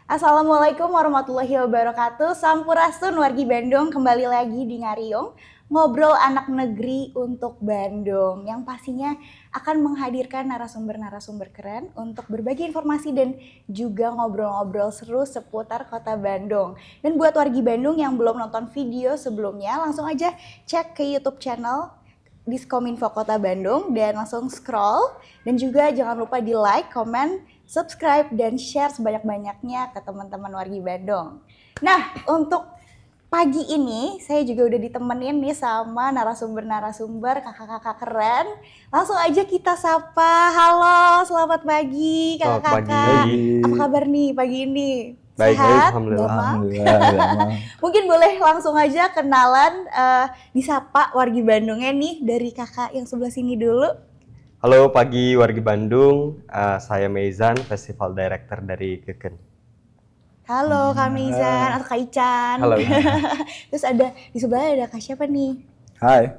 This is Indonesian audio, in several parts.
Assalamualaikum warahmatullahi wabarakatuh. Sampurasun wargi Bandung, kembali lagi di Ngariung, ngobrol anak negeri untuk Bandung, yang pastinya akan menghadirkan narasumber-narasumber keren untuk berbagi informasi dan juga ngobrol-ngobrol seru seputar kota Bandung. Dan buat wargi Bandung yang belum nonton video sebelumnya, langsung aja cek ke YouTube channel Diskominfo Kota Bandung dan langsung scroll, dan juga jangan lupa di like, comment, subscribe, dan share sebanyak-banyaknya ke teman-teman wargi Bandung. Nah, untuk pagi ini saya juga udah ditemenin nih sama narasumber-narasumber kakak-kakak keren. Langsung aja kita sapa. Halo, selamat pagi kakak-kakak. Apa kabar nih pagi ini? Baik, Sehat? alhamdulillah. Alhamdulillah. Mungkin boleh langsung aja kenalan, disapa wargi Bandungnya nih dari kakak yang sebelah sini dulu. Halo pagi wargi Bandung, saya Meizan, Festival Director dari Keken. Halo Kak Mizan atau Kak Ican. Halo. Terus ada di sebelahnya ada Kak siapa nih? Hai,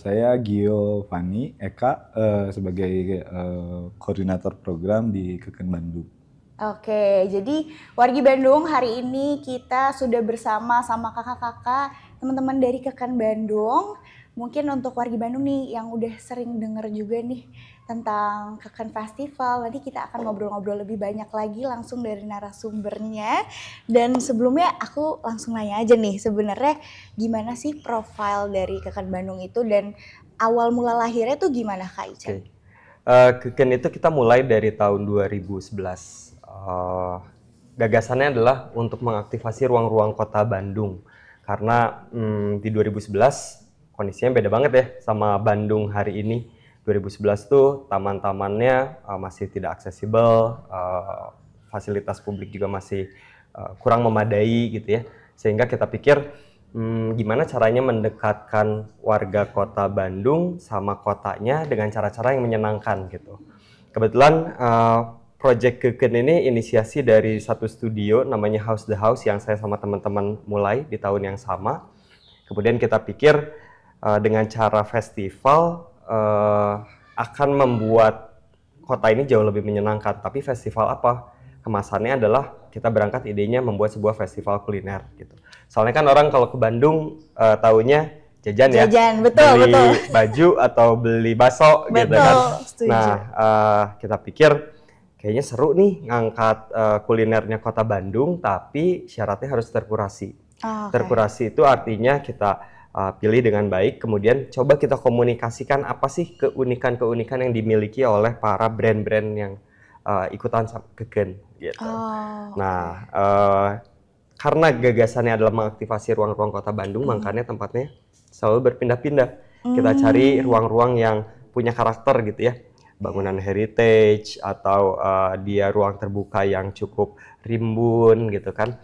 saya Giovanni Eka sebagai koordinator program di Keken Bandung. Oke, jadi wargi Bandung hari ini kita sudah bersama sama kakak-kakak teman-teman dari Keken Bandung. Mungkin untuk wargi Bandung nih yang udah sering denger juga nih tentang Keken Festival, nanti kita akan ngobrol-ngobrol lebih banyak lagi langsung dari narasumbernya. Dan sebelumnya aku langsung nanya aja nih, sebenarnya gimana sih profil dari Keken Bandung itu dan awal mula lahirnya tuh gimana Kak Ican? Keken itu kita mulai dari tahun 2011. Gagasannya adalah untuk mengaktifasi ruang-ruang kota Bandung. Karena di 2011 kondisinya beda banget ya sama Bandung hari ini. 2011 tuh taman-tamannya masih tidak aksesibel, fasilitas publik juga masih kurang memadai gitu ya. Sehingga kita pikir gimana caranya mendekatkan warga kota Bandung sama kotanya dengan cara-cara yang menyenangkan gitu. Kebetulan Project Keken ini inisiasi dari satu studio namanya House the House yang saya sama teman-teman mulai di tahun yang sama. Kemudian kita pikir dengan cara festival akan membuat kota ini jauh lebih menyenangkan. Tapi festival apa? Kemasannya adalah kita berangkat idenya membuat sebuah festival kuliner gitu. Soalnya kan orang kalau ke Bandung taunya jajan ya. Jajan, betul, beli betul. baju atau beli bakso gitu kan. Setuju. Nah, kita pikir kayaknya seru nih ngangkat kulinernya kota Bandung, tapi syaratnya harus terkurasi. Okay. Terkurasi itu artinya kita pilih dengan baik, kemudian coba kita komunikasikan apa sih keunikan-keunikan yang dimiliki oleh para brand-brand yang ikutan Keken gitu. Nah, karena gagasannya adalah mengaktifasi ruang-ruang kota Bandung, makanya tempatnya selalu berpindah-pindah. Kita cari ruang-ruang yang punya karakter gitu ya. Bangunan heritage atau dia ruang terbuka yang cukup rimbun gitu kan.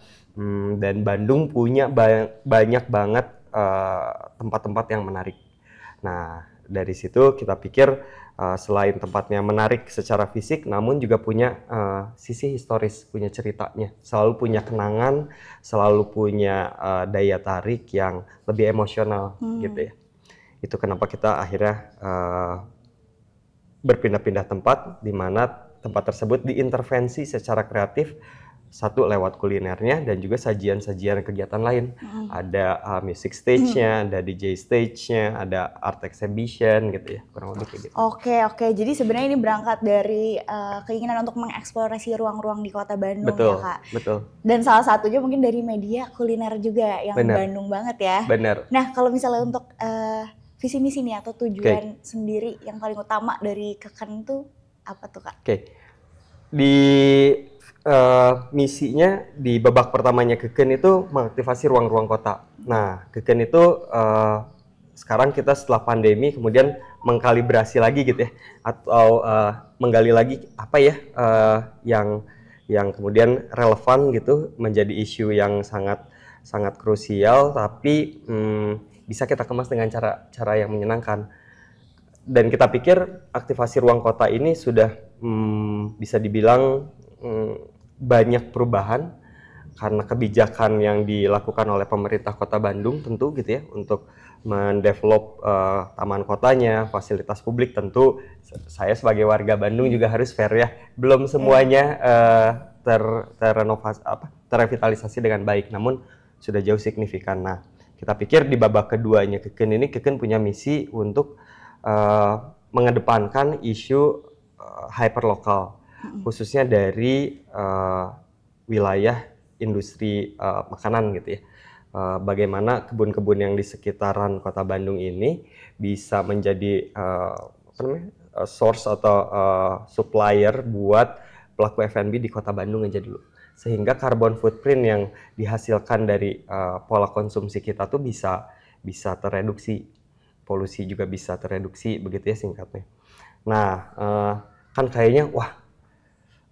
Dan Bandung punya banyak banget tempat-tempat yang menarik. Nah, dari situ kita pikir selain tempatnya menarik secara fisik, namun juga punya sisi historis, punya ceritanya. Selalu punya kenangan, selalu punya daya tarik yang lebih emosional gitu ya. Itu kenapa kita akhirnya berpindah-pindah tempat, di mana tempat tersebut diintervensi secara kreatif, satu lewat kulinernya dan juga sajian-sajian kegiatan lain. Ada music stage-nya, ada DJ stage-nya, ada art exhibition gitu ya, kurang lebih kayak gitu. Oke. Jadi sebenarnya ini berangkat dari keinginan untuk mengeksplorasi ruang-ruang di kota Bandung. Betul, ya Kak? Betul. Dan salah satunya mungkin dari media kuliner juga yang Bener. Bandung banget ya. Benar. Nah, kalau misalnya untuk visi misi nih atau tujuan sendiri yang paling utama dari Keken itu apa tuh Kak? Di misinya di babak pertamanya Keken itu mengaktifasi ruang-ruang kota. Nah, Keken itu sekarang kita setelah pandemi kemudian mengkalibrasi lagi gitu ya, atau menggali lagi apa ya yang kemudian relevan gitu, menjadi isu yang sangat krusial, tapi bisa kita kemas dengan cara yang menyenangkan. Dan kita pikir aktivasi ruang kota ini sudah bisa dibilang banyak perubahan karena kebijakan yang dilakukan oleh pemerintah Kota Bandung tentu gitu ya, untuk mendevelop taman kotanya, fasilitas publik. Tentu saya sebagai warga Bandung juga harus fair ya, belum semuanya terrevitalisasi dengan baik, namun sudah jauh signifikan. Nah, kita pikir di babak keduanya Keken punya misi untuk mengedepankan isu hyperlokal, khususnya dari wilayah industri makanan gitu ya. Bagaimana kebun-kebun yang di sekitaran Kota Bandung ini bisa menjadi source atau supplier buat pelaku F&B di Kota Bandung aja dulu. Sehingga carbon footprint yang dihasilkan dari pola konsumsi kita tuh bisa tereduksi, polusi juga bisa tereduksi, begitu ya singkatnya. Nah, kan kayaknya wah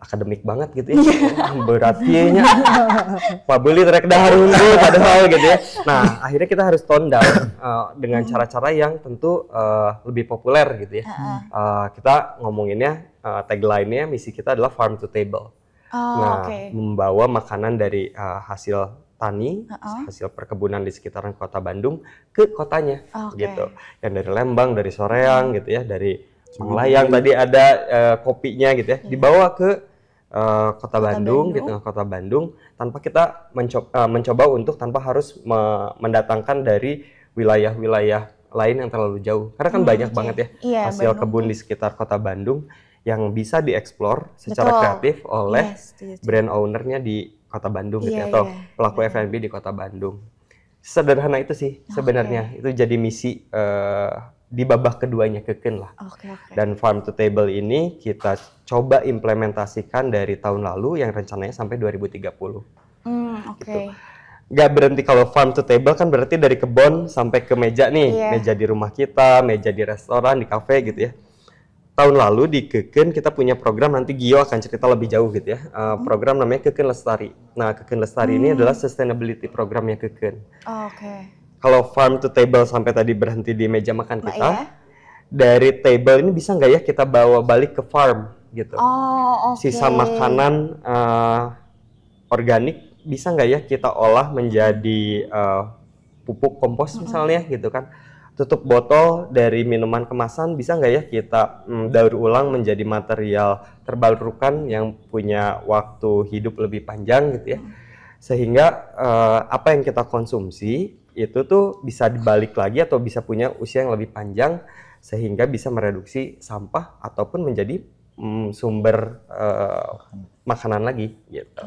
akademik banget gitu ya, berat nya pabeli trek dahar unggul padahal gitu ya. Nah, akhirnya kita harus tone down dengan cara-cara yang tentu lebih populer gitu ya. Kita ngomonginnya tagline-nya, misi kita adalah farm to table. Membawa makanan dari hasil tani, hasil perkebunan di sekitaran Kota Bandung ke kotanya gitu. Yang dari Lembang, dari Soreang gitu ya, dari Layang tadi ada kopinya gitu ya, dibawa ke Kota Bandung gitu, Kota Bandung tanpa kita mencoba untuk tanpa harus mendatangkan dari wilayah-wilayah lain yang terlalu jauh. Karena kan banyak banget ya hasil kebun di sekitar Kota Bandung yang bisa dieksplor secara kreatif oleh brand ownernya di Kota Bandung gitu atau pelaku F&B di Kota Bandung. Sederhana itu sih sebenarnya. Itu jadi misi di babak keduanya Keken lah. Dan farm to table ini kita coba implementasikan dari tahun lalu yang rencananya sampai 2030. Gitu. Gak berhenti kalau farm to table kan berarti dari kebun sampai ke meja nih, meja di rumah kita, meja di restoran, di kafe gitu ya. Tahun lalu di Keken kita punya program, nanti Gio akan cerita lebih jauh gitu ya. Program namanya Keken Lestari. Nah, Keken Lestari ini adalah sustainability programnya Keken. Kalau farm to table sampai tadi berhenti di meja makan kita, dari table ini bisa nggak ya kita bawa balik ke farm gitu. Sisa makanan organik bisa nggak ya kita olah menjadi pupuk kompos misalnya gitu kan. Tutup botol dari minuman kemasan bisa nggak ya kita daur ulang menjadi material terbarukan yang punya waktu hidup lebih panjang gitu ya. Sehingga apa yang kita konsumsi itu tuh bisa dibalik lagi atau bisa punya usia yang lebih panjang sehingga bisa mereduksi sampah ataupun menjadi sumber makanan lagi gitu.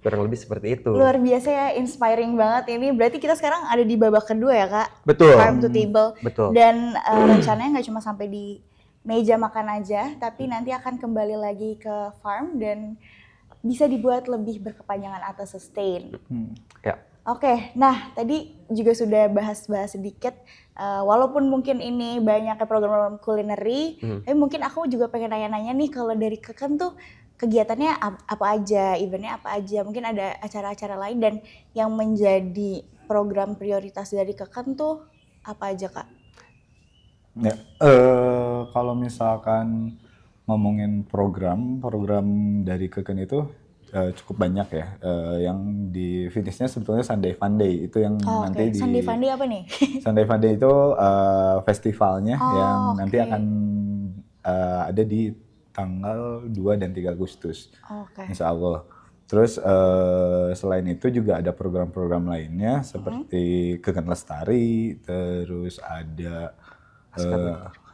Kurang lebih seperti itu. Luar biasa ya, inspiring banget ini. Berarti kita sekarang ada di babak kedua ya Kak? Betul. Farm to table. Betul. Dan rencananya nggak cuma sampai di meja makan aja, tapi nanti akan kembali lagi ke farm dan bisa dibuat lebih berkepanjangan atau sustain. Nah tadi juga sudah bahas-bahas sedikit, walaupun mungkin ini banyaknya program-program kulineri, tapi mungkin aku juga pengen nanya-nanya nih, kalau dari Keken tuh kegiatannya apa aja, eventnya apa aja, mungkin ada acara-acara lain, dan yang menjadi program prioritas dari Keken tuh apa aja Kak? Ya, kalau misalkan ngomongin program dari Keken itu cukup banyak ya. Yang di finishnya sebetulnya Sunday Fun Day itu yang nanti di Sunday Fun Day apa nih? Sunday Fun Day itu festivalnya yang nanti akan ada di tanggal 2 dan 3 Agustus. Insya Allah. Terus selain itu juga ada program-program lainnya seperti Keken Lestari, terus ada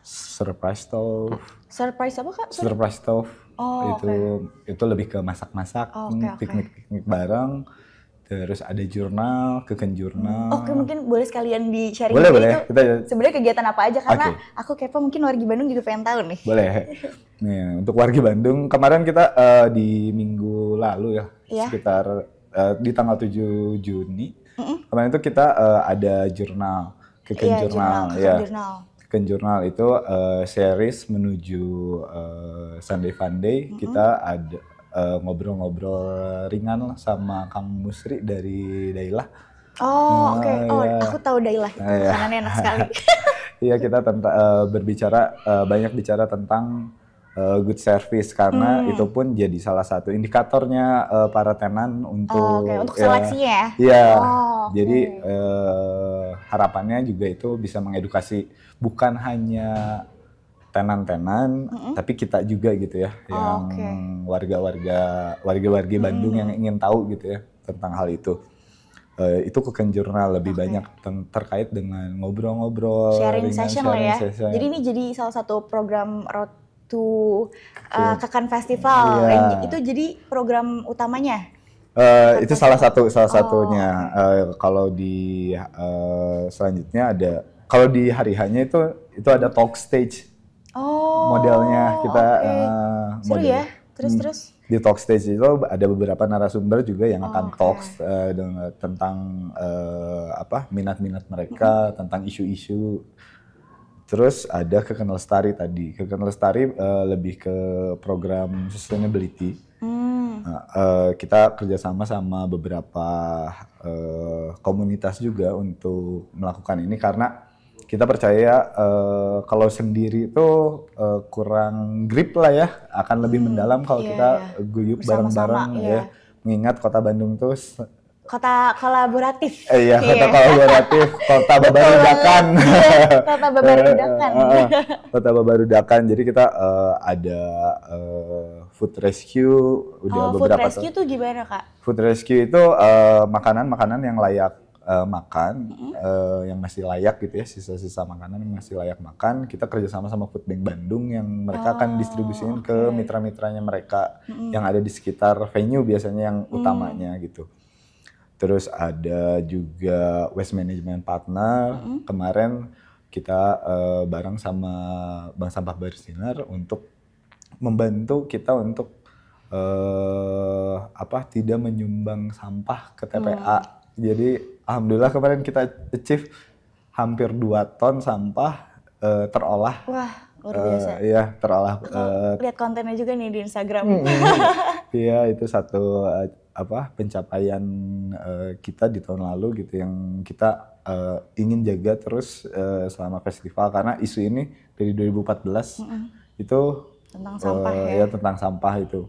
Surprise Stove. Surprise apa Kak? Surprise Stove. Itu lebih ke masak-masak, piknik-piknik bareng. Terus ada jurnal, Keken Jurnal. Mungkin boleh sekalian di-sharing boleh. itu sebenarnya kegiatan apa aja, karena aku kepo, mungkin wargi Bandung juga pengen tahu nih. Boleh. Nih, untuk wargi Bandung, kemarin kita di minggu lalu ya, sekitar di tanggal 7 Juni, kemarin itu kita ada jurnal, Keken Jurnal. Keken Jurnal itu series menuju Sunday Fun Day. Kita ada ngobrol-ngobrol ringan sama Kang Musri dari Dailah. Aku tahu Dailah. Makanannya enak sekali. Iya, kita banyak bicara tentang good service, karena itu pun jadi salah satu indikatornya para tenan untuk untuk seleksinya ya. Iya. Jadi harapannya juga itu bisa mengedukasi bukan hanya tenan-tenan, tapi kita juga gitu ya, yang warga-warga Bandung yang ingin tahu gitu ya tentang hal itu. Itu Cooking Journal lebih banyak terkait dengan ngobrol-ngobrol, sharing ringan, session lah ya. session. Jadi ini jadi salah satu program Road to Kekan Festival. Iya. Yang itu jadi program utamanya. Itu salah satunya. Kalau di selanjutnya ada, kalau di hari hanya itu ada talk stage. Modelnya kita seru ya. Terus. Di talk stage itu ada beberapa narasumber juga yang akan talks tentang minat-minat mereka, tentang isu-isu. Terus ada Keken Lestari tadi. Keken Lestari lebih ke program sustainability. Kita kerjasama sama beberapa komunitas juga untuk melakukan ini karena kita percaya kalau sendiri itu kurang grip lah ya, akan lebih mendalam kalau kita guyup bareng-bareng ya. Mengingat Kota Bandung tuh kota kolaboratif. Iya, kota kolaboratif, kota babarudakan. Kota babarudakan. Kota babarudakan. Jadi kita ada food rescue, udah beberapa. Food rescue tuh gimana, Kak? Food rescue itu makanan-makanan yang layak makan, yang masih layak gitu ya, sisa-sisa makanan yang masih layak makan. Kita kerjasama sama Food Bank Bandung yang mereka akan distribusiin ke mitra-mitranya mereka yang ada di sekitar venue biasanya yang utamanya gitu. Terus ada juga waste management partner. Kemarin kita bareng sama Bank Sampah Bersinar untuk membantu kita untuk tidak menyumbang sampah ke TPA. Jadi alhamdulillah kemarin kita achieve hampir 2 ton sampah terolah. Wah, luar biasa. Iya, terolah. Lihat kontennya juga nih di Instagram. Iya, itu satu pencapaian kita di tahun lalu gitu yang kita ingin jaga terus selama festival, karena isu ini dari 2014 itu tentang sampah ya. Tentang sampah itu.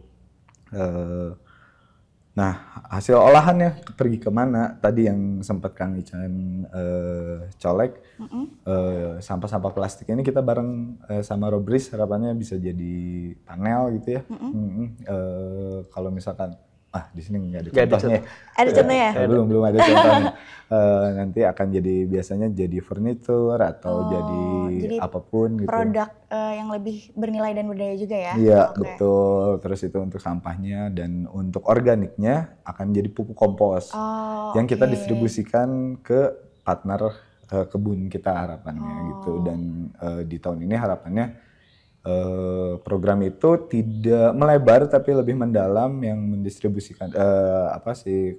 Nah, hasil olahannya pergi kemana? Tadi yang sempat Kang Ican colek, sampah-sampah plastik ini kita bareng sama Robris, harapannya bisa jadi panel gitu ya. Kalau misalkan, di sini nggak ada contohnya. Ada contohnya? Belum ada contohnya. Nanti akan biasanya jadi furnitur atau jadi apapun gitu. Produk yang lebih bernilai dan berdaya juga ya? Iya, betul. Terus itu untuk sampahnya, dan untuk organiknya akan jadi pupuk kompos. Yang kita distribusikan ke partner kebun kita harapannya gitu. Dan di tahun ini harapannya program itu tidak melebar tapi lebih mendalam, yang mendistribusikan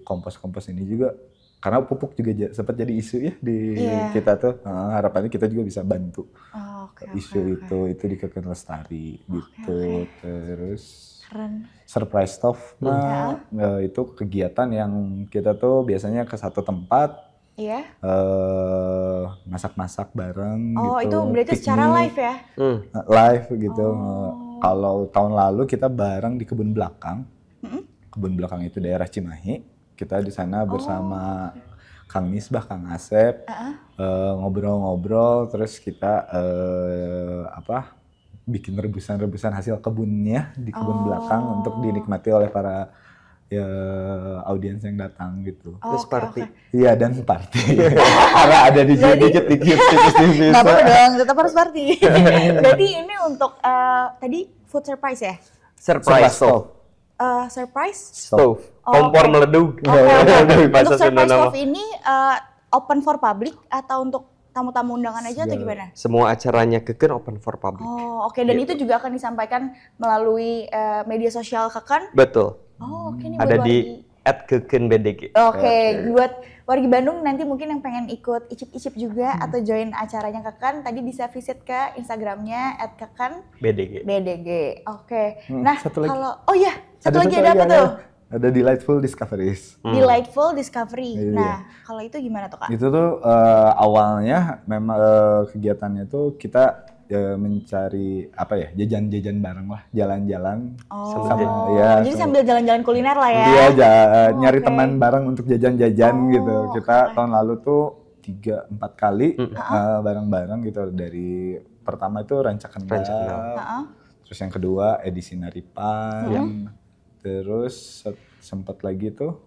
kompos-kompos ini juga, karena pupuk juga sempat jadi isu ya di kita tuh. Harapannya kita juga bisa bantu itu di Keken Lestari gitu. Terus surprise stove, itu kegiatan yang kita tuh biasanya ke satu tempat. Masak-masak bareng gitu. Itu berarti secara live ya? Live gitu. Kalau tahun lalu kita bareng di kebun belakang. Kebun belakang itu daerah Cimahi. Kita di sana bersama Kang Misbah, Kang Asep, ngobrol-ngobrol, terus kita bikin rebusan-rebusan hasil kebunnya di kebun belakang untuk dinikmati oleh para audiens yang datang gitu. Terus party. Iya, dan party. Karena ada dikit-dikit tipis-tipis. Nggak apa-apa dong, tetap harus party. Berarti ini untuk tadi food surprise ya? Surprise stove. Surprise Stove. Kompor meleduk. Untuk surprise stove ini open for public atau untuk tamu-tamu undangan aja atau gimana? Semua acaranya Keken open for public. Oke. Dan itu juga akan disampaikan melalui media sosial Keken? Betul. Ini ada di @kekenbdg. Buat wargi Bandung nanti mungkin yang pengen ikut icip-icip juga atau join acaranya Keken, tadi bisa visit ke Instagramnya @kekenbdg. Nah, satu lagi. Satu lagi ada apa tuh? Ada Delightful Discoveries. Delightful Discovery. Nah, kalau itu gimana tuh, Kak? Itu tuh awalnya memang kegiatannya tuh kita mencari jajan-jajan bareng lah, jalan-jalan jadi sambil jalan-jalan kuliner lah ya. Iya, nyari teman bareng untuk jajan-jajan gitu. Kita tahun lalu tuh 3-4 kali bareng-bareng gitu, dari pertama itu Rancakendal. Heeh. Terus yang kedua edisi Naripan. Terus sempat lagi tuh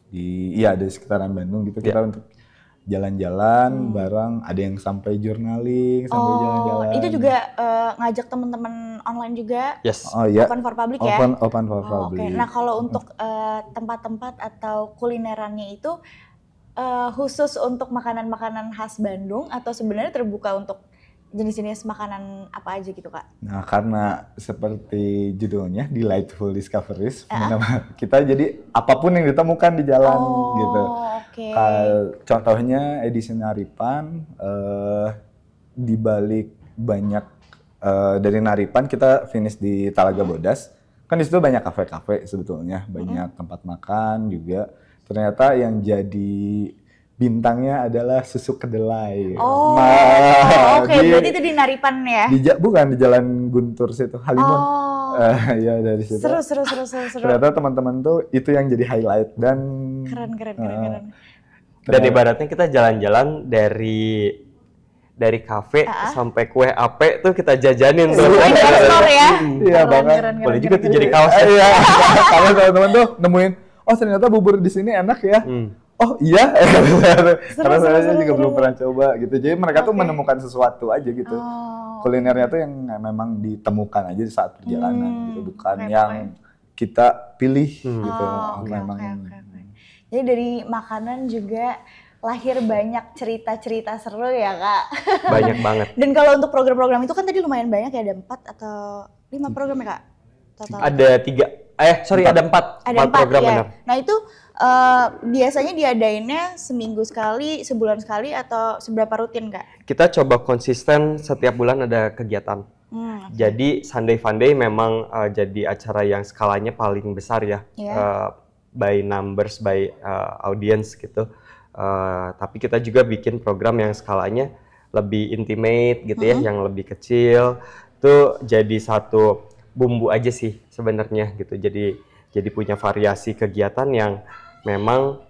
di sekitaran Bandung gitu kita untuk jalan-jalan bareng, ada yang sampai journaling, sampai jalan-jalan. Itu juga ngajak teman-teman online juga. Yes. Oh iya. Open for public ya? Open for Oh, public. oke. Nah kalau untuk tempat-tempat atau kulinerannya itu khusus untuk makanan-makanan khas Bandung atau sebenarnya terbuka untuk jenis-jenis makanan apa aja gitu Kak? Nah karena seperti judulnya Delightful Discoveries, kita jadi apapun yang ditemukan di jalan gitu. Oke. Contohnya edisi Naripan, di balik banyak dari Naripan kita finish di Talaga Bodas. Kan di situ banyak kafe-kafe sebetulnya, banyak tempat makan juga. Ternyata yang jadi bintangnya adalah susu kedelai. Oke, berarti itu di Naripan ya? Bukan di Jalan Guntur situ, Halimun. Ya dari situ. Seru. Ternyata teman-teman tuh itu yang jadi highlight dan Keren. Dan ibaratnya kita jalan-jalan dari kafe sampai kue ape tuh kita jajanin tuh. Store ya? Iya banget. Boleh juga tuh jadi kaos. Iya. Karena teman-teman tuh nemuin, oh ternyata bubur di sini enak ya. Oh iya, karena saya juga belum pernah coba gitu. Jadi mereka tuh menemukan sesuatu aja gitu. Kulinernya tuh yang memang ditemukan aja di saat perjalanan gitu, bukan yang kita pilih gitu. Memang. Jadi dari makanan juga lahir banyak cerita-cerita seru ya Kak. Banyak banget. Dan kalau untuk program-program itu kan tadi lumayan banyak ya, ada 4 atau 5 program ya Kak? Total. Ada 3, ada 4 program ya. benar. Nah itu biasanya diadainnya seminggu sekali, sebulan sekali, atau seberapa rutin Kak? Kita coba konsisten setiap bulan ada kegiatan. Jadi Sunday Funday memang jadi acara yang skalanya paling besar ya, by numbers, by audience gitu. Tapi kita juga bikin program yang skalanya lebih intimate gitu ya, yang lebih kecil. Itu jadi satu bumbu aja sih sebenarnya gitu. Jadi punya variasi kegiatan yang memang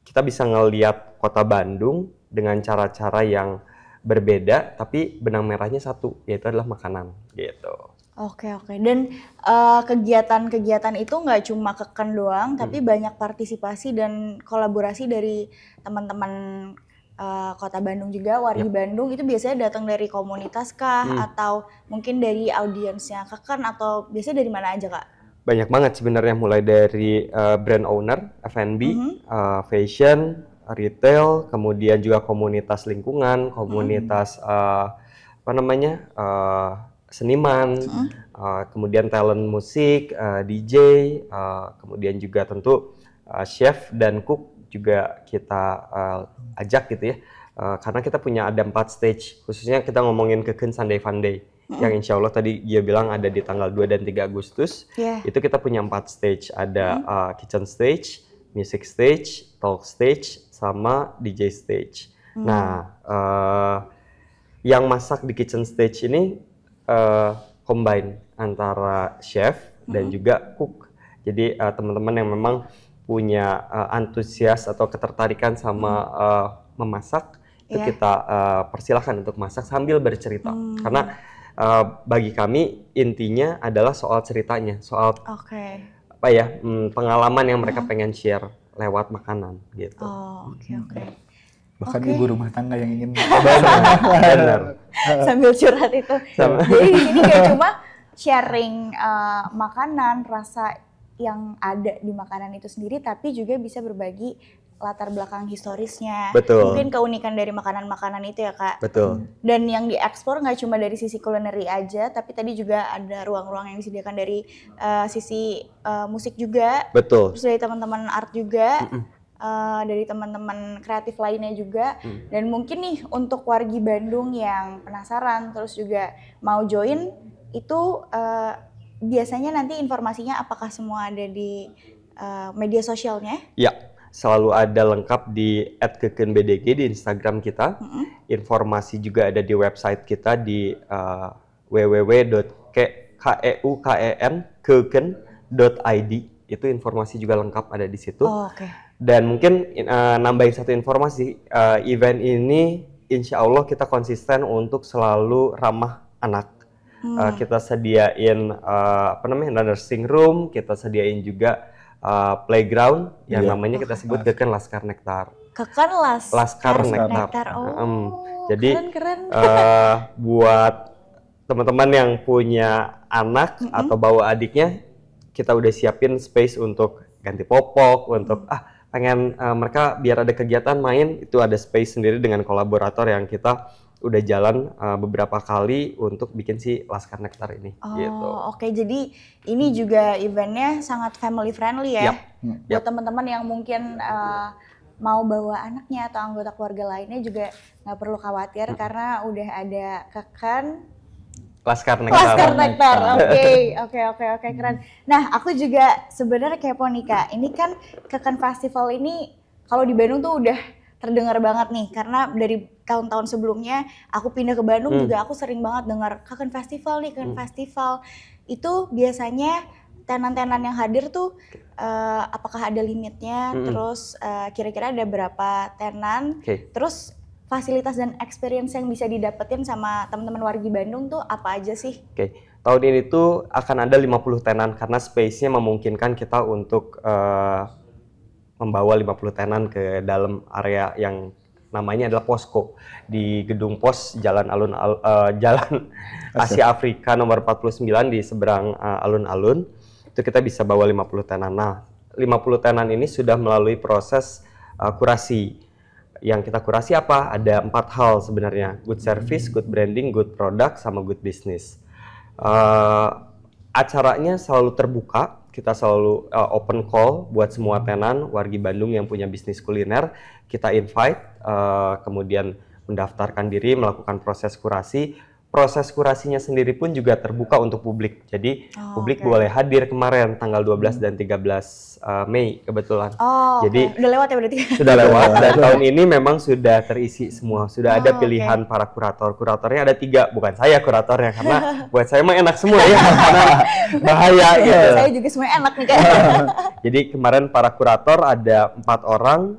kita bisa ngelihat kota Bandung dengan cara-cara yang berbeda, tapi benang merahnya satu, yaitu adalah makanan gitu. Oke. Dan kegiatan-kegiatan itu nggak cuma keken doang, tapi banyak partisipasi dan kolaborasi dari teman-teman Kota Bandung juga, wargi Bandung. Itu biasanya datang dari komunitas kah? Atau mungkin dari audiensnya keken, atau biasanya dari mana aja Kak? Banyak banget sebenarnya, mulai dari brand owner, F&B, fashion, retail, kemudian juga komunitas lingkungan, komunitas seniman, kemudian talent musik, DJ, kemudian juga tentu chef dan cook juga kita ajak gitu ya, karena kita punya ada 4 stage, khususnya kita ngomongin Keken Sunday Funday, yang insya Allah tadi dia bilang ada di tanggal 2 dan 3 Agustus, itu kita punya 4 stage, ada kitchen stage, music stage, talk stage, sama DJ stage. Nah, yang masak di kitchen stage ini combine antara chef dan juga cook. Jadi teman-teman yang memang punya antusias atau ketertarikan sama memasak, itu kita persilahkan untuk masak sambil bercerita. Karena bagi kami intinya adalah soal ceritanya, soal pengalaman yang mereka pengen share lewat makanan gitu. Bahkan ibu rumah tangga yang ingin benar. Sambil curhat itu. Jadi di sini gak cuma sharing makanan, rasa yang ada di makanan itu sendiri, tapi juga bisa berbagi latar belakang historisnya. Betul. Mungkin keunikan dari makanan-makanan itu ya Kak. Betul. Dan yang diekspor nggak cuma dari sisi culinary aja, tapi tadi juga ada ruang-ruang yang disediakan dari sisi musik juga. Betul. Terus dari teman-teman art juga. Dari teman-teman kreatif lainnya juga. Dan mungkin nih untuk wargi Bandung yang penasaran terus juga mau join, itu biasanya nanti informasinya apakah semua ada di media sosialnya? Ya, selalu ada lengkap di @kekenbdg di Instagram kita. Informasi juga ada di website kita di www.keken.id. Itu informasi juga lengkap ada di situ. Dan mungkin nambahin satu informasi, event ini insya Allah kita konsisten untuk selalu ramah anak. Kita sediain nursing room, kita sediain juga playground yang namanya kita sebut Keken Laskar Nektar. Keken Laskar Nektar. Jadi keren. buat teman-teman yang punya anak atau bawa adiknya, kita udah siapin space untuk ganti popok, untuk pengen mereka biar ada kegiatan main, itu ada space sendiri dengan kolaborator yang kita udah jalan beberapa kali untuk bikin si Laskar Nektar ini. Gitu. Oke, jadi ini juga eventnya sangat family friendly ya. Buat teman-teman yang mungkin mau bawa anaknya atau anggota keluarga lainnya juga nggak perlu khawatir karena udah ada Keken Laskar Nektar. Laskar Nektar. Oke, keren. Nah, aku juga sebenarnya kepo nih Kak. Ini kan Keken Festival ini kalau di Bandung tuh udah terdengar banget nih, karena dari tahun-tahun sebelumnya aku pindah ke Bandung juga aku sering banget dengar Keken Festival nih, Keken Festival. Itu biasanya tenan-tenan yang hadir tuh apakah ada limitnya, terus kira-kira ada berapa tenan, terus fasilitas dan experience yang bisa didapetin sama teman-teman wargi Bandung tuh apa aja sih? Tahun ini tuh akan ada 50 tenan karena space-nya memungkinkan kita untuk membawa 50 tenan ke dalam area yang namanya adalah posko di gedung pos Jalan Jalan Asia Afrika nomor 49 di seberang alun-alun. Itu kita bisa bawa 50 tenan. Nah, 50 tenan ini sudah melalui proses kurasi. Yang kita kurasi apa? Ada 4 hal sebenarnya: good service, good branding, good product, sama good business. Acaranya selalu terbuka. Kita selalu open call buat semua tenan wargi Bandung yang punya bisnis kuliner. Kita invite, kemudian mendaftarkan diri, melakukan proses kurasi. Proses kurasinya sendiri pun juga terbuka untuk publik. Jadi publik boleh hadir kemarin tanggal 12 dan 13 Mei kebetulan. Jadi udah lewat ya berarti? Sudah lewat dan tahun ini memang sudah terisi semua. Sudah ada pilihan para kurator. Kuratornya ada 3, bukan saya kuratornya karena buat saya mah enak semua ya, karena bahaya gitu. Saya juga semuanya enak nih Kak. Jadi kemarin para kurator ada 4 orang,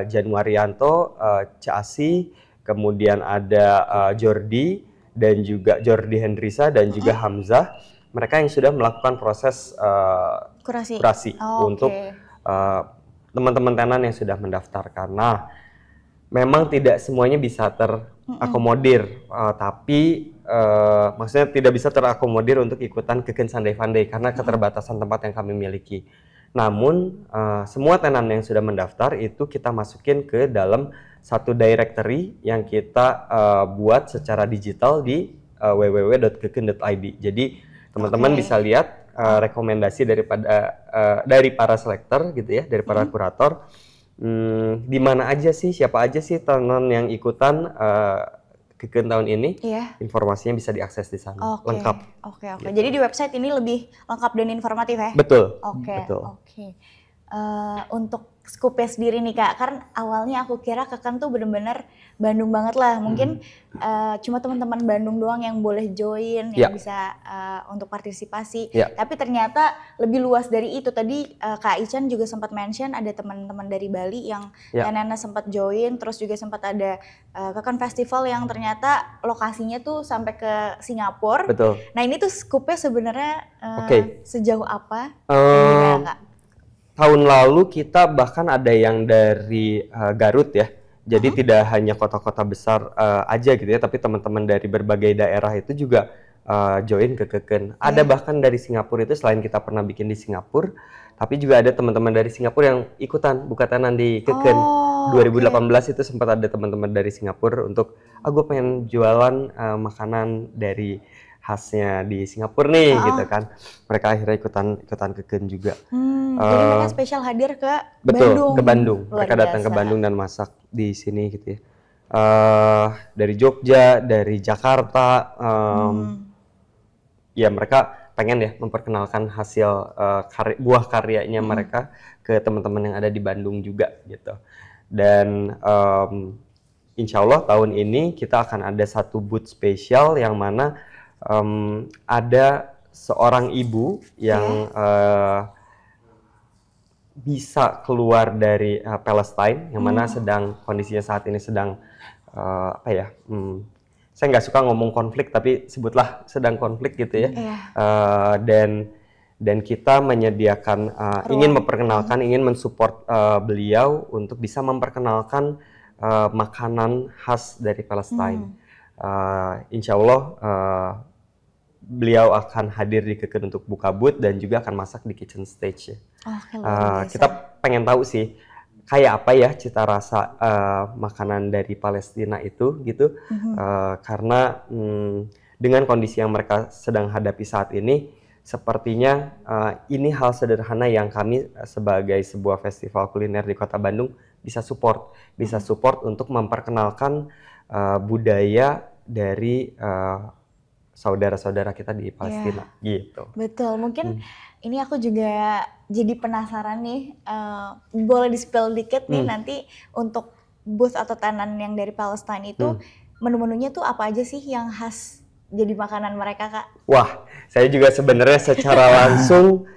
Januarianto, Caasi, kemudian ada Jordi, dan juga Jordi Hendrisa dan juga Hamzah. Mereka yang sudah melakukan proses kurasi untuk teman-teman tenan yang sudah mendaftarkan. Nah, memang tidak semuanya bisa terakomodir, tapi maksudnya tidak bisa terakomodir untuk ikutan Keken Sunday Funday karena keterbatasan tempat yang kami miliki. Namun semua tenan yang sudah mendaftar itu kita masukin ke dalam satu directory yang kita buat secara digital di www.keken.id. Jadi teman-teman bisa lihat rekomendasi dari para selektor gitu ya, dari para kurator. Di mana aja sih, siapa aja sih tenan yang ikutan Keken tahun ini? Informasinya bisa diakses di sana, lengkap. Oke. Jadi di website ini lebih lengkap dan informatif ya? Betul. Oke. Untuk skupnya sendiri nih Kak, kan awalnya aku kira Keken tuh bener-bener Bandung banget lah. Mungkin cuma teman-teman Bandung doang yang boleh join, yang bisa untuk partisipasi. Tapi ternyata lebih luas dari itu. Tadi Kak Ican juga sempat mention ada teman-teman dari Bali yang Nana sempat join, terus juga sempat ada Keken Festival yang ternyata lokasinya tuh sampai ke Singapura. Betul. Nah ini tuh skupnya sebenarnya sejauh apa? Kak? Tahun lalu kita bahkan ada yang dari Garut ya. Jadi tidak hanya kota-kota besar aja gitu ya, tapi teman-teman dari berbagai daerah itu juga join ke Keken. Ada bahkan dari Singapura itu, selain kita pernah bikin di Singapura, tapi juga ada teman-teman dari Singapura yang ikutan buka tenan di Keken. 2018 itu sempat ada teman-teman dari Singapura untuk, gue pengen jualan makanan dari khasnya di Singapura nih gitu kan. Mereka akhirnya ikutan Keken juga. Jadi mereka spesial hadir ke Betul, Bandung. ke Bandung. Luar Mereka datang ke biasa. Bandung dan masak di sini gitu ya. Dari Jogja, dari Jakarta, ya mereka pengen ya memperkenalkan hasil buah karyanya mereka ke teman-teman yang ada di Bandung juga gitu. Dan insya Allah tahun ini kita akan ada satu booth spesial yang mana ada seorang ibu yang bisa keluar dari Palestine, yang mana kondisinya saat ini sedang apa ya? Saya nggak suka ngomong konflik, tapi sebutlah sedang konflik gitu ya. Dan kita menyediakan ingin memperkenalkan, ingin mensupport beliau untuk bisa memperkenalkan makanan khas dari Palestina. Insya Allah beliau akan hadir di Keken untuk buka booth dan juga akan masak di kitchen stage ya. Kita pengen tahu sih kayak apa ya cita rasa makanan dari Palestina itu gitu. Karena dengan kondisi yang mereka sedang hadapi saat ini, sepertinya ini hal sederhana yang kami sebagai sebuah festival kuliner di Kota Bandung bisa support untuk memperkenalkan budaya dari saudara-saudara kita di Palestina gitu. Betul, mungkin ini aku juga jadi penasaran nih, boleh di-spill dikit nih nanti untuk booth atau tenan yang dari Palestina itu menu-menunya tuh apa aja sih yang khas jadi makanan mereka, Kak? Wah, saya juga sebenarnya secara langsung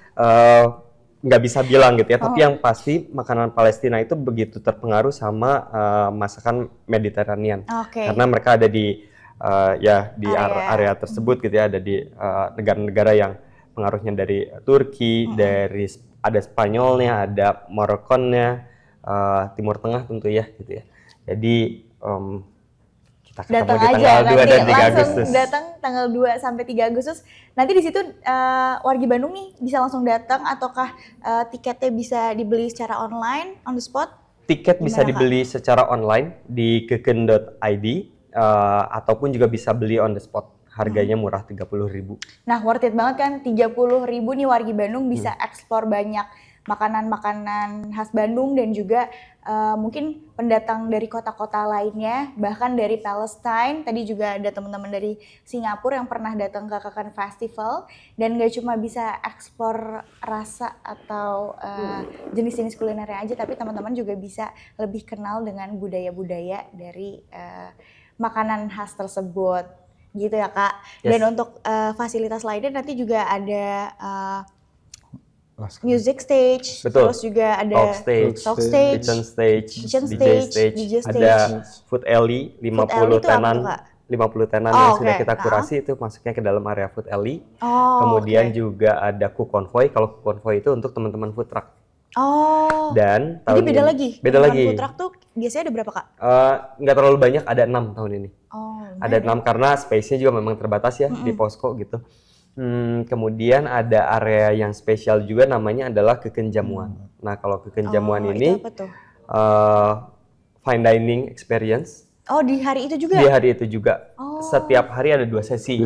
nggak bisa bilang gitu ya, tapi yang pasti makanan Palestina itu begitu terpengaruh sama masakan Mediterranean. Karena mereka ada di area tersebut gitu ya, ada di negara-negara yang pengaruhnya dari Turki, dari ada Spanyolnya, ada Marokonnya, Timur Tengah tentu ya gitu ya. Jadi kita ketemu di tanggal 2 dan 3 Agustus. Datang tanggal 2 sampai 3 Agustus. Nanti di situ wargi Bandung nih bisa langsung datang ataukah tiketnya bisa dibeli secara online on the spot? Tiket bisa dibeli secara online di keken.id ataupun juga bisa beli on the spot. Harganya murah 30.000. Nah, worth it banget kan 30.000 nih wargi Bandung bisa explore banyak makanan-makanan khas Bandung dan juga mungkin pendatang dari kota-kota lainnya, bahkan dari Palestine. Tadi juga ada teman-teman dari Singapura yang pernah datang ke Keken Festival dan gak cuma bisa explore rasa atau jenis-jenis kulinernya aja, tapi teman-teman juga bisa lebih kenal dengan budaya-budaya dari makanan khas tersebut. Gitu ya, Kak. Dan untuk fasilitas lainnya nanti juga ada music stage, terus juga ada talk stage, kitchen stage, ada food alley 50 tenan yang sudah kita kurasi itu masuknya ke dalam area food alley. Kemudian juga ada cook convoy. Kalau cook convoy itu untuk teman-teman food truck. Dan jadi beda lagi. Food truck tuh biasanya ada berapa, Kak? Nggak terlalu banyak, ada 6 tahun ini. Ada 6 karena space-nya juga memang terbatas ya di posko gitu. Kemudian ada area yang spesial juga namanya adalah Keken Jamuan. Nah, kalau Keken Jamuan ini fine dining experience. Di hari itu juga? Di hari itu juga. Setiap hari ada 2 sesi.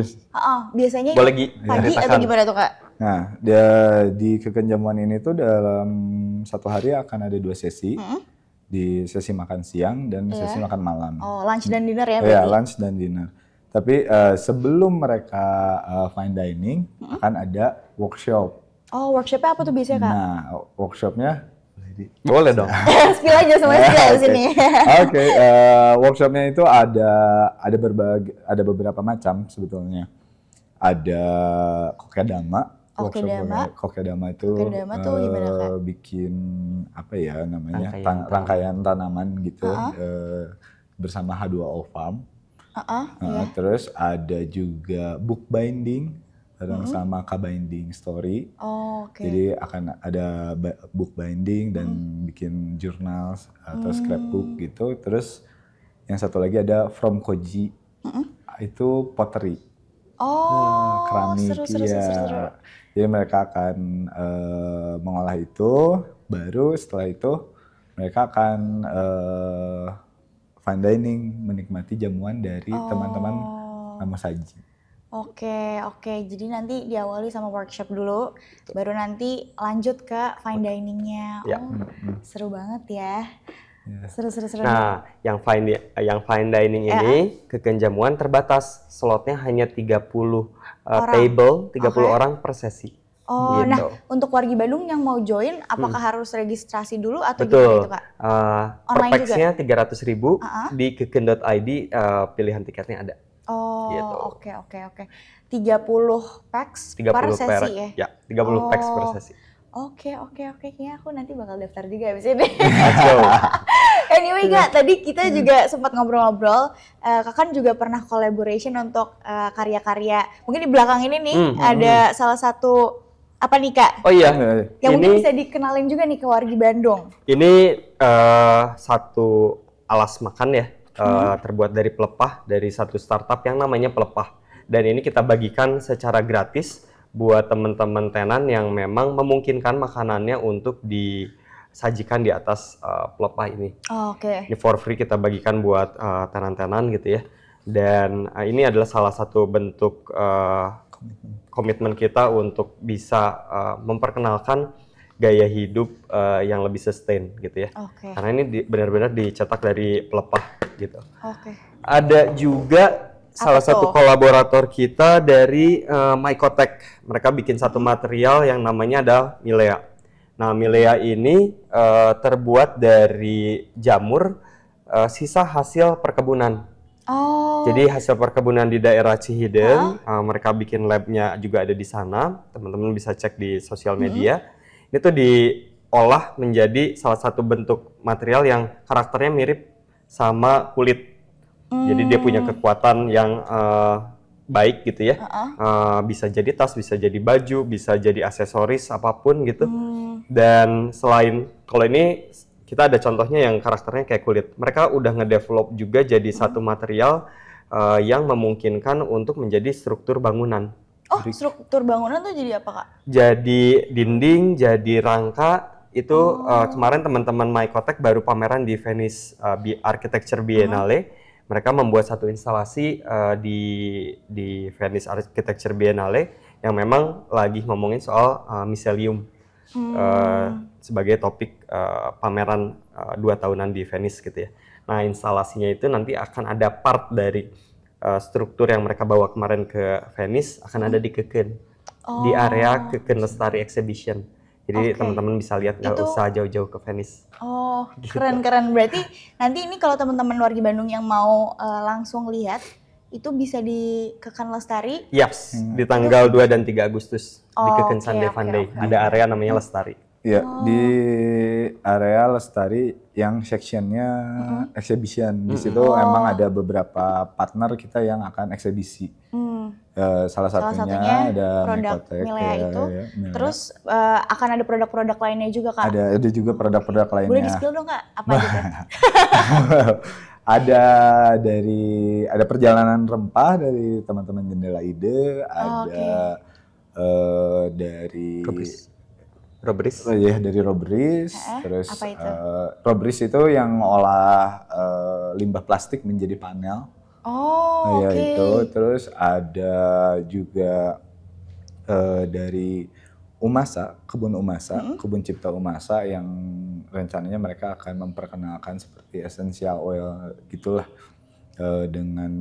Biasanya pagi atau gimana tuh, Kak? Nah, di Keken Jamuan ini tuh dalam satu hari akan ada 2 sesi. Di sesi makan siang dan sesi makan malam. Lunch dan dinner ya? Iya, lunch dan dinner. Tapi sebelum mereka fine dining akan ada workshop. Workshopnya apa tuh biasanya, Kak? Nah, workshopnya boleh dong. Spill aja semuanya di sini. Oke, workshopnya itu ada beberapa macam sebetulnya. Ada kokedama. Kokedama itu bikin apa ya namanya rangkaian tanaman gitu bersama H2O Farm. Terus ada juga book binding bareng sama K-binding story. Jadi akan ada book binding dan bikin jurnal atau scrapbook gitu. Terus yang satu lagi ada From Koji. Itu pottery. Keramik. Seru. Jadi mereka akan mengolah itu, baru setelah itu mereka akan fine dining, menikmati jamuan dari teman-teman tamu saji. Oke. Jadi nanti diawali sama workshop dulu, baru nanti lanjut ke fine diningnya. Seru banget ya. Seru. Nah, yang fine dining ini Keken Jamuan terbatas, slotnya hanya 30 table, 30 orang per sesi. Gitu. Nah untuk wargi Bandung yang mau join, apakah harus registrasi dulu atau gimana itu, Kak? Per pax-nya 300.000 di keken.id, pilihan tiketnya ada. Gitu. Oke. 30 pax per sesi ya? Ya, 30 pax per sesi. Oke. Kayaknya aku nanti bakal daftar juga abis ini. Anyway Kak, tadi kita juga sempat ngobrol-ngobrol, Kakak juga pernah collaboration untuk karya-karya, mungkin di belakang ini nih ada salah satu, apa nih Kak? Oh iya, Yang ini mungkin bisa dikenalin juga nih ke wargi Bandung. ini satu alas makan ya, terbuat dari pelepah dari satu startup yang namanya Pelepah. Dan ini kita bagikan secara gratis buat teman-teman tenan yang memang memungkinkan makanannya untuk disajikan di atas pelepah ini. Oh, oke. Ini for free kita bagikan buat tenan-tenan gitu ya. Dan ini adalah salah satu bentuk komitmen kita untuk bisa memperkenalkan gaya hidup yang lebih sustain gitu ya. Oke. Karena ini benar-benar dicetak dari pelepah gitu. Oke. Ada juga salah satu kolaborator kita dari Mycotech. Mereka bikin satu material yang namanya ada Milea. Nah, Milea ini terbuat dari jamur sisa hasil perkebunan. Oh. Jadi hasil perkebunan di daerah Cihideng, mereka bikin labnya juga ada di sana. Teman-teman bisa cek di sosial media. Ini tuh diolah menjadi salah satu bentuk material yang karakternya mirip sama kulit. Jadi dia punya kekuatan yang baik gitu ya. Bisa jadi tas, bisa jadi baju, bisa jadi aksesoris apapun gitu. Dan selain kalau ini kita ada contohnya yang karakternya kayak kulit. Mereka udah ngedevelop juga jadi satu material yang memungkinkan untuk menjadi struktur bangunan. Oh, struktur bangunan tuh jadi apa Kak? Jadi dinding, jadi rangka. Itu kemarin teman-teman Mycotech baru pameran di Venice Architecture Biennale. Mereka membuat satu instalasi di Venice Architecture Biennale yang memang lagi ngomongin soal mycelium sebagai topik pameran 2 tahunan di Venice gitu ya. Nah, instalasinya itu nanti akan ada part dari struktur yang mereka bawa kemarin ke Venice akan ada di Keken, di area Keken Lestari Exhibition. Jadi teman-teman bisa lihat, nggak usah jauh-jauh ke Venice. Oh, keren-keren. Berarti nanti ini kalau teman-teman wargi Bandung yang mau langsung lihat, itu bisa di Keken Lestari? Yaps, di tanggal 2 dan 3 Agustus di Keken Sunday Funday. Ada area namanya Lestari. Iya, di area Lestari yang sectionnya exhibition. Di situ emang ada beberapa partner kita yang akan eksibisi. Salah satunya ada produk Mycotech, Milea itu. Milea. Terus akan ada produk-produk lainnya juga Kak? Ada juga produk-produk lainnya. Boleh di-spill dong Kak, apa gitu? Ada perjalanan rempah dari teman-teman Jendela Ide, ada dari Robris. Oh iya, dari Robris. Terus apa itu? Robris itu yang olah limbah plastik menjadi panel. Oh, ya oke. itu. Terus ada juga dari Umasa, kebun Umasa, kebun Cipta Umasa yang rencananya mereka akan memperkenalkan seperti essential oil gitulah dengan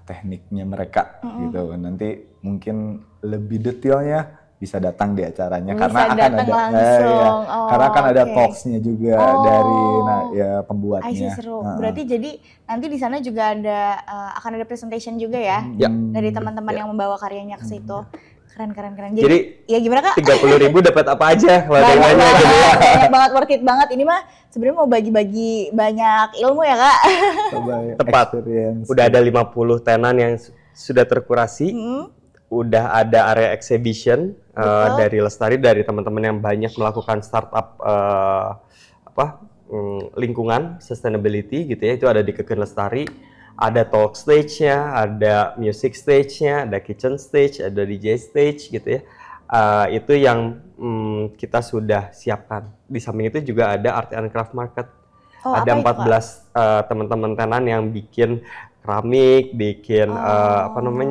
tekniknya mereka gitu. Nanti mungkin lebih detailnya bisa datang di acaranya karena akan ada karena akan ada talks-nya juga dari pembuatnya. Seru. Berarti jadi nanti di sana juga ada akan ada presentation juga ya dari teman-teman yang membawa karyanya ke situ. Keren. Jadi ya gimana Kak? 30.000 dapat apa aja banyak banget, worth it banget. Ini mah sebenarnya mau bagi-bagi banyak ilmu ya Kak. Tepat. Udah ada 50 tenan yang sudah terkurasi. Udah ada area exhibition dari Lestari, dari teman-teman yang banyak melakukan startup lingkungan sustainability gitu ya. Itu ada di Keken Lestari. Ada talk stage-nya, ada music stage-nya, ada kitchen stage, ada DJ stage gitu ya. Itu yang kita sudah siapkan. Di samping itu juga ada art and craft market. Ada 14 teman-teman tenan yang bikin keramik, bikin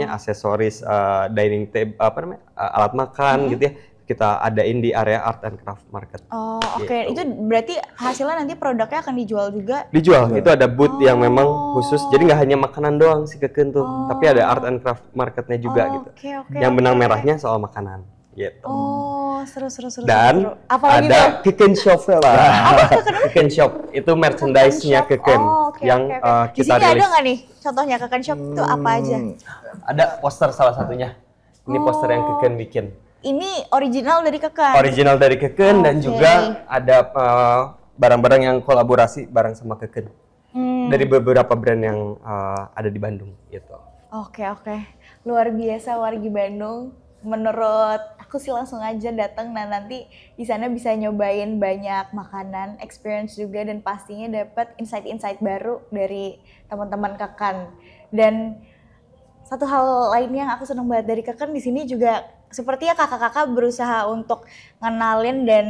aksesoris dining table, alat makan gitu ya. Kita adain di area art and craft market. Oh, oke. Itu berarti hasilnya nanti produknya akan dijual juga? Dijual. Itu ada booth yang memang khusus. Jadi nggak hanya makanan doang si Keken tuh, tapi ada art and craft marketnya juga gitu. Yang benang merahnya soal makanan. Gitu. Oh, seru. Dan apalagi ada Keken Shop lah. Keken Shop itu merchandise-nya Keken yang kita rilis. Di sini ada nggak nih contohnya Keken Shop itu apa aja? Ada poster salah satunya. Ini poster yang Keken bikin. Ini original dari Keken? Original dari Keken dan juga ada barang-barang yang kolaborasi bareng sama Keken. Hmm. Dari beberapa brand yang ada di Bandung gitu. Oke, luar biasa Wargi Bandung. Menurut aku sih langsung aja datang, nah nanti di sana bisa nyobain banyak makanan, experience juga, dan pastinya dapat insight-insight baru dari teman-teman Keken. Dan satu hal lain yang aku seneng banget dari Keken di sini juga, sepertinya kakak-kakak berusaha untuk ngenalin dan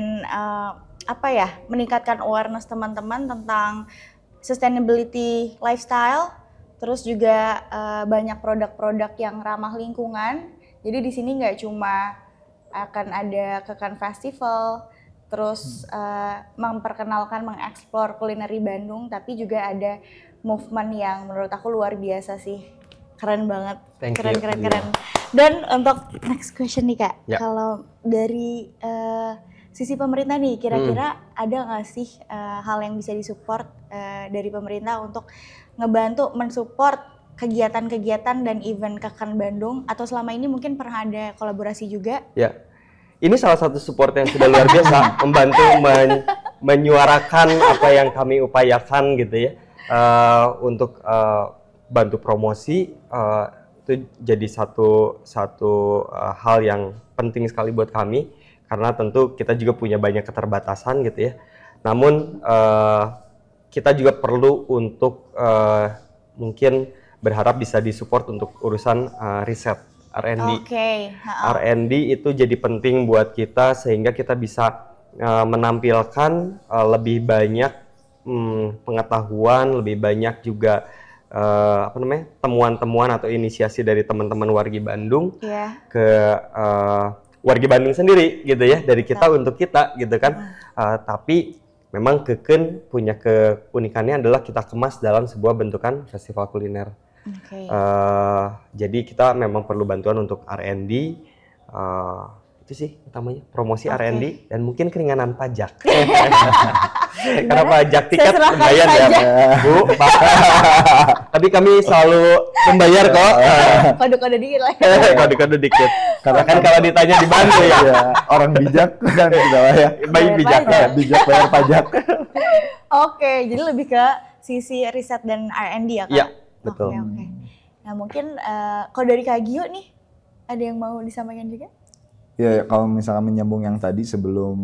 meningkatkan awareness teman-teman tentang sustainability lifestyle. Terus juga banyak produk-produk yang ramah lingkungan. Jadi di sini nggak cuma akan ada Keken Festival, terus memperkenalkan, mengeksplor kulineri Bandung, tapi juga ada movement yang menurut aku luar biasa sih. Keren banget. Thank Keren. you. Dan untuk next question nih Kak, Ya. kalau dari sisi pemerintah nih, kira-kira ada nggak sih hal yang bisa disupport dari pemerintah untuk ngebantu mensupport kegiatan-kegiatan dan event Keken Bandung, atau selama ini mungkin pernah ada kolaborasi juga? Ya, ini salah satu support yang sudah luar biasa, membantu menyuarakan apa yang kami upayakan gitu ya, untuk bantu promosi. Itu jadi satu hal yang penting sekali buat kami, karena tentu kita juga punya banyak keterbatasan gitu ya. Namun kita juga perlu untuk mungkin berharap bisa disupport untuk urusan riset R&D. R&D itu jadi penting buat kita, sehingga kita bisa menampilkan lebih banyak pengetahuan, lebih banyak juga temuan-temuan atau inisiasi dari teman-teman Wargi Bandung ke Wargi Bandung sendiri gitu ya, dari kita untuk kita gitu kan. Tapi memang Keken punya keunikannya adalah kita kemas dalam sebuah bentukan festival kuliner. Jadi kita memang perlu bantuan untuk R&D, itu sih utamanya, promosi R&D dan mungkin keringanan pajak. Karena pajak tiket lumayan ya, Bu, Pak. Tapi kami selalu membayar kok. Kode-kode dikit lah. Kode-kode dikit. Karena kan kalau ditanya dibantu ya. Orang bijak kan tidak ya. Baik bijak. Bijak bayar pajak. Oke, jadi lebih ke sisi riset dan R&D ya Kak? Iya, betul. Oke. Nah mungkin kalau dari Kak Gio nih, ada yang mau disampaikan juga? Ya, kalau misalkan menyambung yang tadi sebelum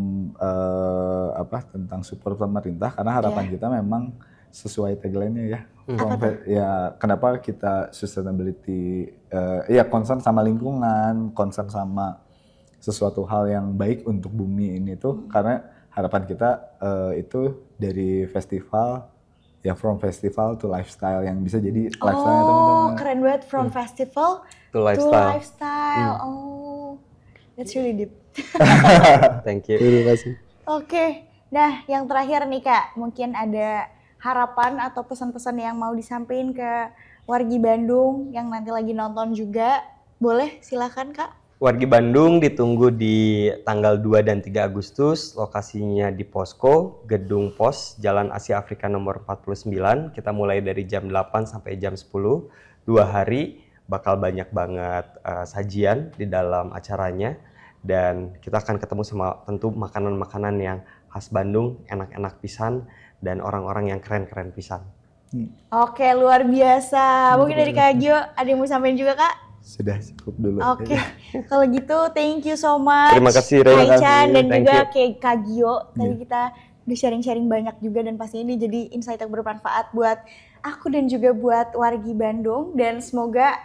tentang support pemerintah, karena harapan kita memang sesuai tagline-nya ya. Ya, kenapa kita sustainability, concern sama lingkungan, concern sama sesuatu hal yang baik untuk bumi ini tuh, karena harapan kita itu dari festival, ya from festival to lifestyle, yang bisa jadi lifestyle teman-teman. Keren banget, from festival To lifestyle. Oh, that's really deep. Thank you. Terima kasih. Oke, nah yang terakhir nih Kak, mungkin ada harapan atau pesan-pesan yang mau disampaikan ke Wargi Bandung yang nanti lagi nonton juga, boleh silakan Kak. Wargi Bandung ditunggu di tanggal 2 dan 3 Agustus, lokasinya di Posko, Gedung Pos, Jalan Asia Afrika nomor 49. Kita mulai dari jam 8 sampai jam 10, 2 hari, bakal banyak banget sajian di dalam acaranya. Dan kita akan ketemu sama tentu makanan-makanan yang khas Bandung, enak-enak pisan, dan orang-orang yang keren-keren pisan. Oke, luar biasa. Mungkin dari Kak Gio, ada yang mau sampaikan juga Kak? Sudah cukup dulu. Oke, kalau gitu thank you so much. Terima kasih, Ray. Aichan dan Thank juga you. Kak Gio. Tadi kita udah sharing-sharing banyak juga, dan pastinya ini jadi insight yang bermanfaat buat aku dan juga buat Wargi Bandung. Dan semoga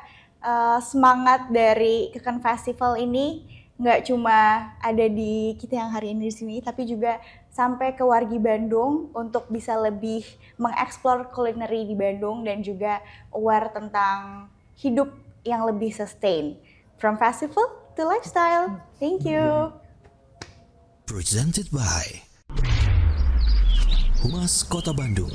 semangat dari Keken Festival ini nggak cuma ada di kita yang hari ini di sini, tapi juga sampai ke Wargi Bandung untuk bisa lebih mengeksplor kulineri di Bandung dan juga aware tentang hidup yang lebih sustain. From festival to lifestyle. Thank you. Presented by Humas Kota Bandung.